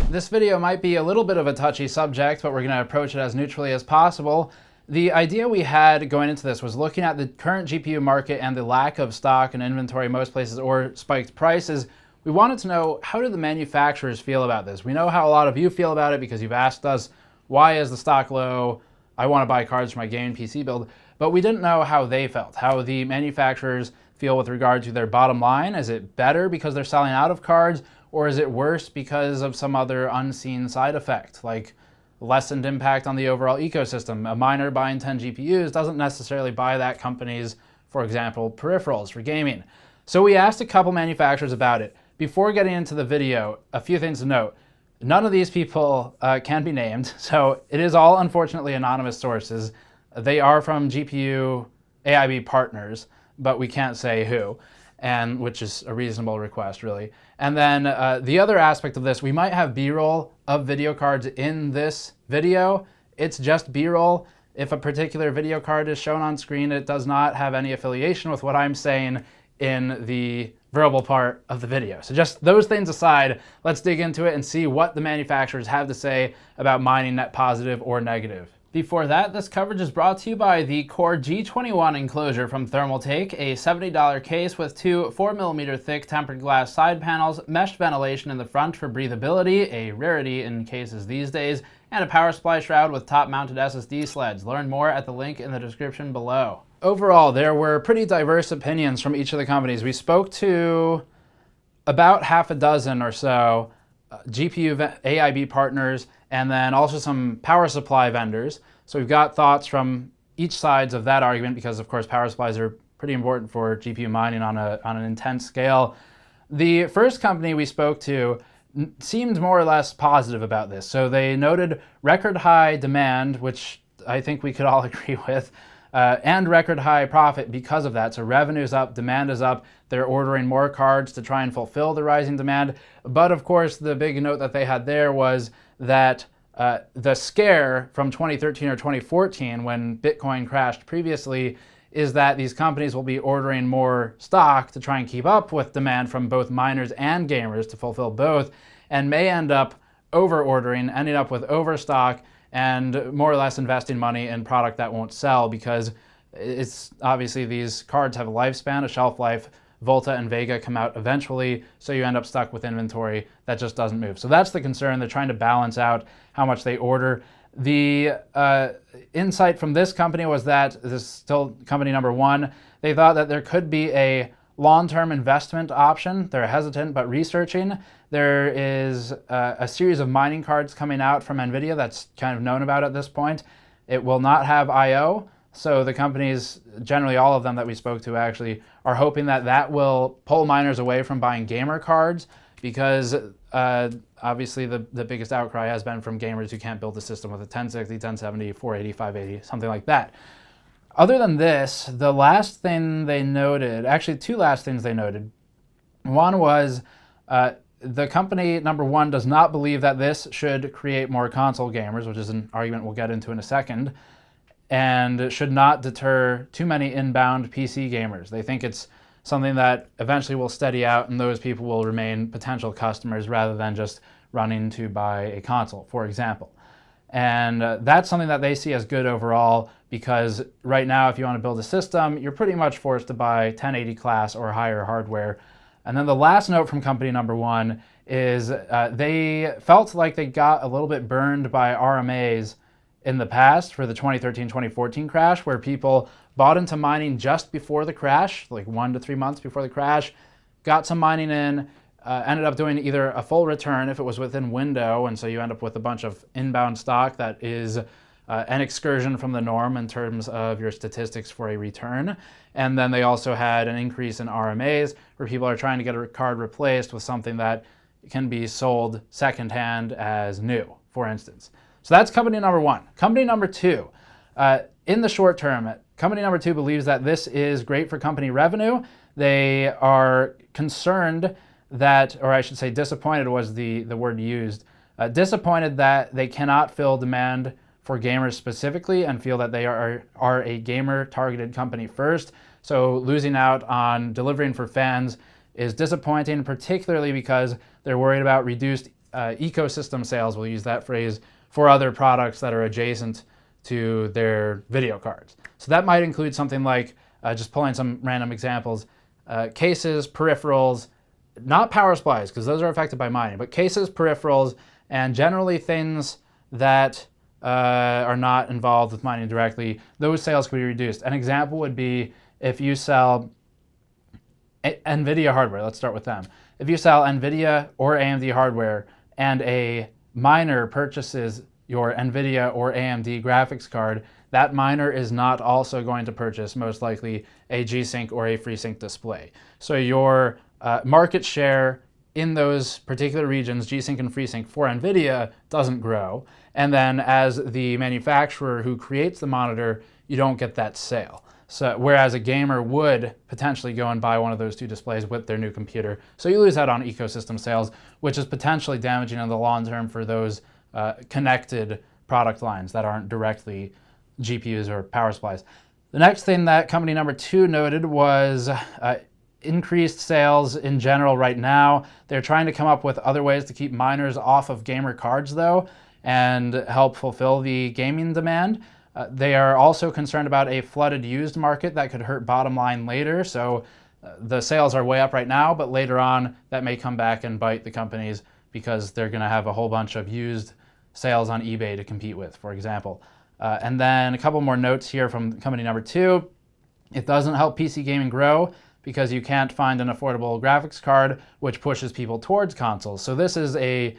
This video might be a little bit of a touchy subject, but we're going to approach it as neutrally as possible. The idea we had going into this was looking at the current GPU market and the lack of stock and inventory in most places or spiked prices. We wanted to know, how do the manufacturers feel about this? We know how a lot of you feel about it because you've asked us, why is the stock low? I want to buy cards for my gaming PC build. But we didn't know how they felt, how the manufacturers feel with regard to their bottom line. Is it better because they're selling out of cards? Or is it worse because of some other unseen side effect, like lessened impact on the overall ecosystem? A miner buying 10 GPUs doesn't necessarily buy that company's, for example, peripherals for gaming. So we asked a couple manufacturers about it. Before getting into the video, a few things to note. None of these people can be named, so it is all unfortunately anonymous sources. They are from GPU AIB partners, but we can't say who, and which is a reasonable request, really. And then the other aspect of this, we might have B-roll of video cards in this video. It's just B-roll. If a particular video card is shown on screen, it does not have any affiliation with what I'm saying in the verbal part of the video. So just those things aside, let's dig into it and see what the manufacturers have to say about mining net positive or negative. Before that, this coverage is brought to you by the Core G21 enclosure from Thermaltake, a $70 case with two 4mm thick tempered glass side panels, meshed ventilation in the front for breathability, a rarity in cases these days, and a power supply shroud with top-mounted SSD sleds. Learn more at the link in the description below. Overall, there were pretty diverse opinions from each of the companies. We spoke to about half a dozen or so GPU AIB partners, and then also some power supply vendors. So we've got thoughts from each sides of that argument because, of course, power supplies are pretty important for GPU mining on an intense scale. The first company we spoke to seemed more or less positive about this. So they noted record high demand, which I think we could all agree with, and record high profit because of that. So revenue's up, demand is up. They're ordering more cards to try and fulfill the rising demand. But of course, the big note that they had there was that the scare from 2013 or 2014, when Bitcoin crashed previously, is that these companies will be ordering more stock to try and keep up with demand from both miners and gamers to fulfill both, and may end up over-ordering, ending up with overstock, and more or less investing money in product that won't sell, because it's obviously these cards have a lifespan, a shelf life. Volta and Vega come out eventually, so you end up stuck with inventory that just doesn't move. So that's the concern. They're trying to balance out how much they order. The insight from this company was that, this is still company number one, they thought that there could be a long-term investment option. They're hesitant but researching. There is a series of mining cards coming out from NVIDIA that's kind of known about at this point. It will not have I/O, so the companies, generally all of them that we spoke to actually, are hoping that that will pull miners away from buying gamer cards, because obviously the biggest outcry has been from gamers who can't build a system with a 1060, 1070, 480, 580, something like that. Other than this, the last thing they noted, actually two last things they noted. One was the company number one does not believe that this should create more console gamers, which is an argument we'll get into in a second, and should not deter too many inbound PC gamers. They think it's something that eventually will steady out, and those people will remain potential customers rather than just running to buy a console, for example. And that's something that they see as good overall, because right now if you want to build a system, you're pretty much forced to buy 1080 class or higher hardware. And then the last note from company number one is they felt like they got a little bit burned by RMAs in the past for the 2013-2014 crash, where people bought into mining just before the crash, like 1 to 3 months before the crash, got some mining in, ended up doing either a full return if it was within window, and so you end up with a bunch of inbound stock that is an excursion from the norm in terms of your statistics for a return. And then they also had an increase in RMAs, where people are trying to get a card replaced with something that can be sold secondhand as new, for instance. So that's company number one. Company number two, in the short term, company number two believes that this is great for company revenue. They are concerned that, or I should say disappointed was the word used, disappointed that they cannot fill demand for gamers specifically, and feel that they are a gamer-targeted company first. So losing out on delivering for fans is disappointing, particularly because they're worried about reduced ecosystem sales, we'll use that phrase, for other products that are adjacent to their video cards. So that might include something like, just pulling some random examples, cases, peripherals, not power supplies, because those are affected by mining, but cases, peripherals, and generally things that are not involved with mining directly, those sales could be reduced. An example would be if you sell NVIDIA hardware. Let's start with them. If you sell NVIDIA or AMD hardware and a miner purchases your NVIDIA or AMD graphics card, that miner is not also going to purchase, most likely, a G-Sync or a FreeSync display. So your market share in those particular regions, G-Sync and FreeSync for NVIDIA, doesn't grow. And then as the manufacturer who creates the monitor, you don't get that sale. So whereas a gamer would potentially go and buy one of those two displays with their new computer. So you lose out on ecosystem sales, which is potentially damaging in the long term for those connected product lines that aren't directly GPUs or power supplies. The next thing that company number 2 noted was increased sales in general right now. They're trying to come up with other ways to keep miners off of gamer cards though, and help fulfill the gaming demand. They are also concerned about a flooded used market that could hurt bottom line later. So the sales are way up right now, but later on that may come back and bite the companies because they're going to have a whole bunch of used sales on eBay to compete with, for example. And then a couple more notes here from company number 2. It doesn't help PC gaming grow because you can't find an affordable graphics card, which pushes people towards consoles. So this is a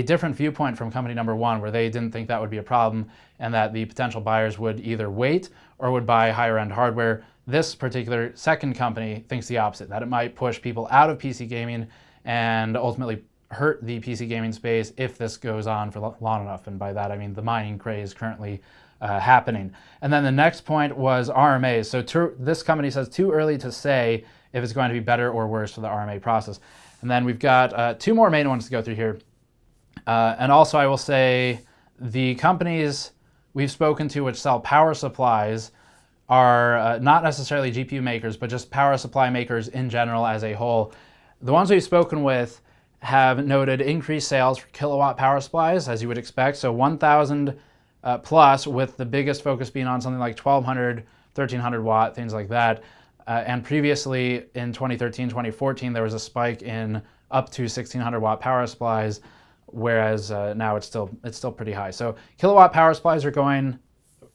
different viewpoint from company number 1, where they didn't think that would be a problem and that the potential buyers would either wait or would buy higher end hardware. This particular second company thinks the opposite, that it might push people out of PC gaming and ultimately hurt the PC gaming space if this goes on for long enough. And by that, I mean the mining craze currently happening. And then the next point was RMAs. So this company says too early to say if it's going to be better or worse for the RMA process. And then we've got 2 more main ones to go through here. And also I will say the companies we've spoken to which sell power supplies are not necessarily GPU makers, but just power supply makers in general as a whole. The ones we've spoken with have noted increased sales for kilowatt power supplies, as you would expect. So 1,000 plus, with the biggest focus being on something like 1,200, 1,300 watt, things like that. And previously in 2013, 2014, there was a spike in up to 1,600 watt power supplies, whereas now it's still pretty high. So kilowatt power supplies are going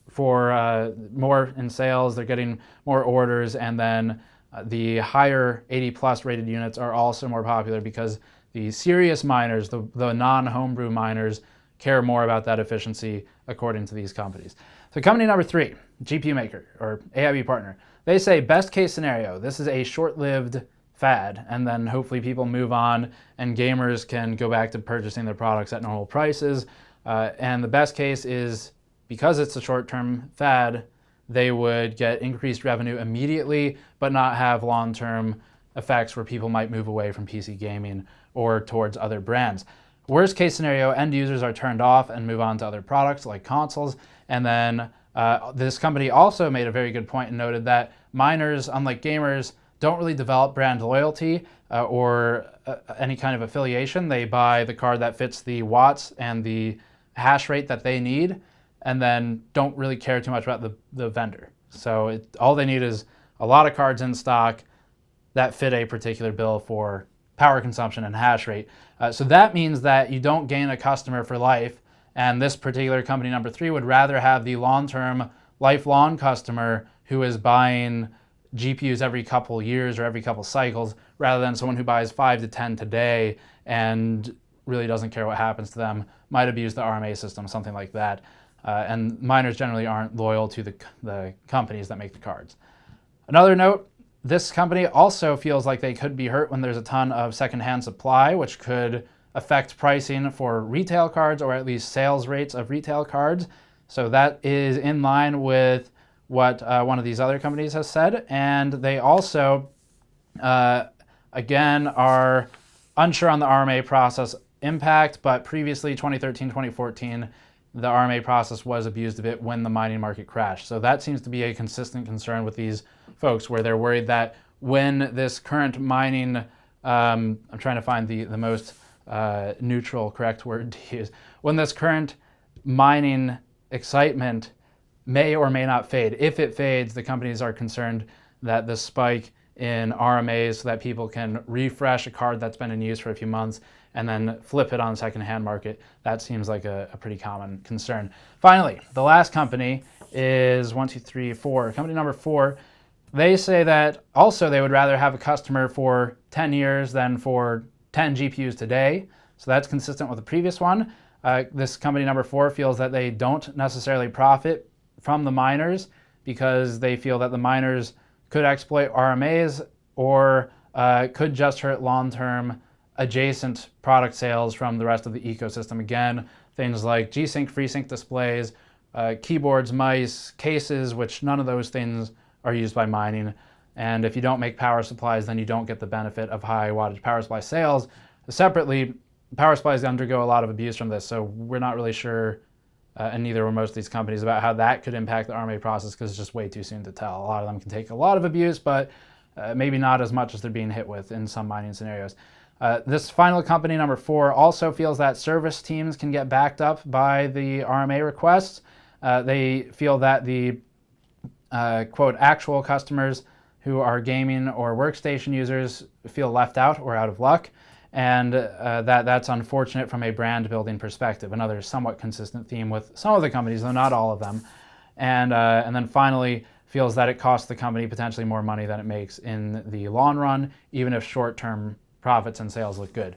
for more in sales. They're getting more orders, and then the higher 80 plus rated units are also more popular because the serious miners, the non-homebrew miners, care more about that efficiency according to these companies. So company number 3, GPU maker or AIB partner, they say best case scenario, this is a short-lived fad, and then hopefully people move on and gamers can go back to purchasing their products at normal prices. And the best case is, because it's a short-term fad, they would get increased revenue immediately, but not have long-term effects where people might move away from PC gaming or towards other brands. Worst case scenario, end users are turned off and move on to other products like consoles. And then this company also made a very good point and noted that miners, unlike gamers, don't really develop brand loyalty or any kind of affiliation. They buy the card that fits the watts and the hash rate that they need, and then don't really care too much about the vendor. So all they need is a lot of cards in stock that fit a particular bill for power consumption and hash rate. So that means that you don't gain a customer for life, and this particular company number 3 would rather have the long-term, lifelong customer who is buying GPUs every couple years or every couple cycles, rather than someone who buys 5 to 10 today and really doesn't care what happens to them, might abuse the RMA system, something like that. And miners generally aren't loyal to the companies that make the cards. Another note, this company also feels like they could be hurt when there's a ton of secondhand supply, which could affect pricing for retail cards, or at least sales rates of retail cards. So that is in line with what one of these other companies has said. And they also, again, are unsure on the RMA process impact, but previously, 2013, 2014, the RMA process was abused a bit when the mining market crashed. So that seems to be a consistent concern with these folks, where they're worried that when this current mining, I'm trying to find the most neutral, correct word to use, when this current mining excitement may or may not fade. If it fades, the companies are concerned that the spike in RMAs so that people can refresh a card that's been in use for a few months and then flip it on the secondhand market. That seems like a pretty common concern. Finally, the last company is 1, 2, 3, 4. Company number 4. They say that also they would rather have a customer for 10 years than for 10 GPUs today. So that's consistent with the previous one. This company number 4 feels that they don't necessarily profit from the miners because they feel that the miners could exploit RMAs or could just hurt long-term adjacent product sales from the rest of the ecosystem. Again, things like G-Sync, FreeSync displays, keyboards, mice, cases, which none of those things are used by mining. And if you don't make power supplies, then you don't get the benefit of high wattage power supply sales. Separately, power supplies undergo a lot of abuse from this, so we're not really sure, and neither were most of these companies, about how that could impact the RMA process because it's just way too soon to tell. A lot of them can take a lot of abuse, but maybe not as much as they're being hit with in some mining scenarios. This final company, number 4, also feels that service teams can get backed up by the RMA requests. They feel that the, quote, actual customers who are gaming or workstation users feel left out or out of luck. And that's unfortunate from a brand building perspective. Another somewhat consistent theme with some of the companies, though not all of them. And then finally, feels that it costs the company potentially more money than it makes in the long run, even if short-term profits and sales look good.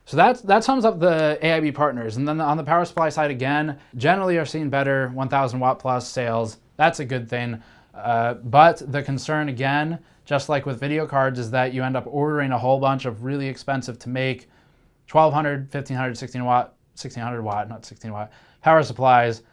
So that sums up the AIB partners. And then on the power supply side again, generally are seeing better 1,000 watt plus sales. That's a good thing. But the concern again, just like with video cards, is that you end up ordering a whole bunch of really expensive to make 1,200, 1,500, 1,600 watt, not 16 watt power supplies.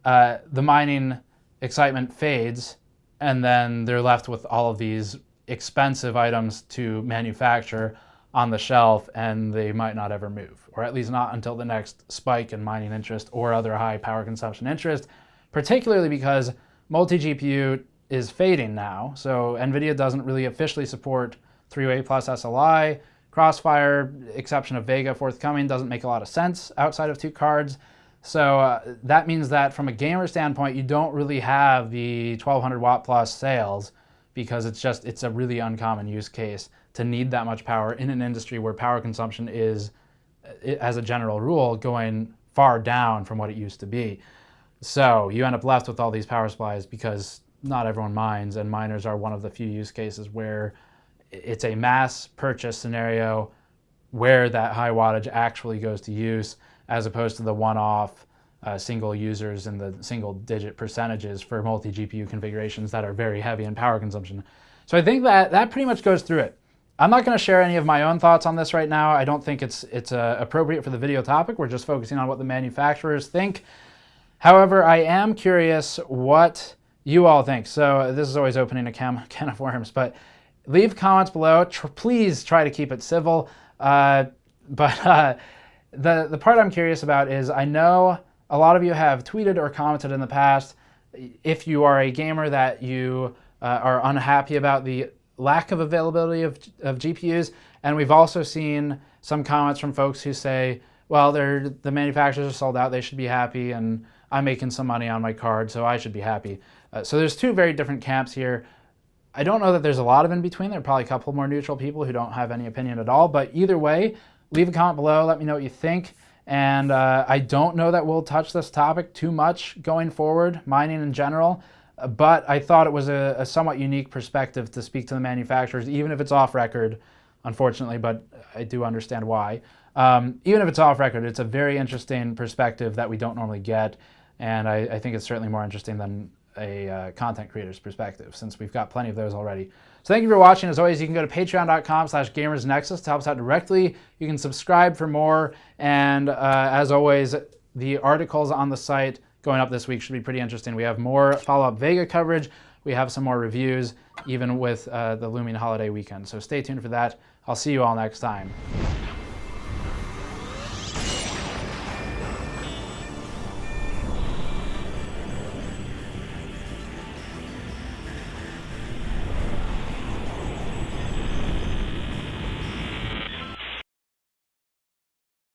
The mining excitement fades, and then they're left with all of these expensive items to manufacture on the shelf, and they might not ever move, or at least not until the next spike in mining interest or other high power consumption interest, particularly because multi-GPU is fading now. So NVIDIA doesn't really officially support 3-way plus SLI. Crossfire, exception of Vega forthcoming, doesn't make a lot of sense outside of 2 cards. So that means that from a gamer standpoint, you don't really have the 1,200 watt plus sales because it's a really uncommon use case to need that much power in an industry where power consumption is, as a general rule, going far down from what it used to be. So you end up left with all these power supplies because not everyone mines, and miners are one of the few use cases where it's a mass purchase scenario where that high wattage actually goes to use, as opposed to the one-off single users in the single-digit percentages for multi-GPU configurations that are very heavy in power consumption. So I think that pretty much goes through it. I'm not going to share any of my own thoughts on this right now. I don't think it's appropriate for the video topic. We're just focusing on what the manufacturers think. However, I am curious what you all think. So this is always opening a can of worms, but leave comments below. Please try to keep it civil. The part I'm curious about is, I know a lot of you have tweeted or commented in the past if you are a gamer that you are unhappy about the lack of availability of GPUs. And we've also seen some comments from folks who say, well, the manufacturers are sold out, they should be happy, and I'm making some money on my card, so I should be happy. So there's 2 very different camps here. I don't know that there's a lot of in between. There are probably a couple more neutral people who don't have any opinion at all, but either way, leave a comment below, let me know what you think. And I don't know that we'll touch this topic too much going forward, mining in general, but I thought it was a somewhat unique perspective to speak to the manufacturers, even if it's off record, unfortunately, but I do understand why. Even if it's off record, it's a very interesting perspective that we don't normally get, and I think it's certainly more interesting than a content creator's perspective, since we've got plenty of those already. So thank you for watching. As always, you can go to patreon.com/gamersnexus to help us out directly. You can subscribe for more, and as always, the articles on the site going up this week should be pretty interesting. We have more follow-up Vega coverage. We have some more reviews, even with the looming holiday weekend. So stay tuned for that. I'll see you all next time.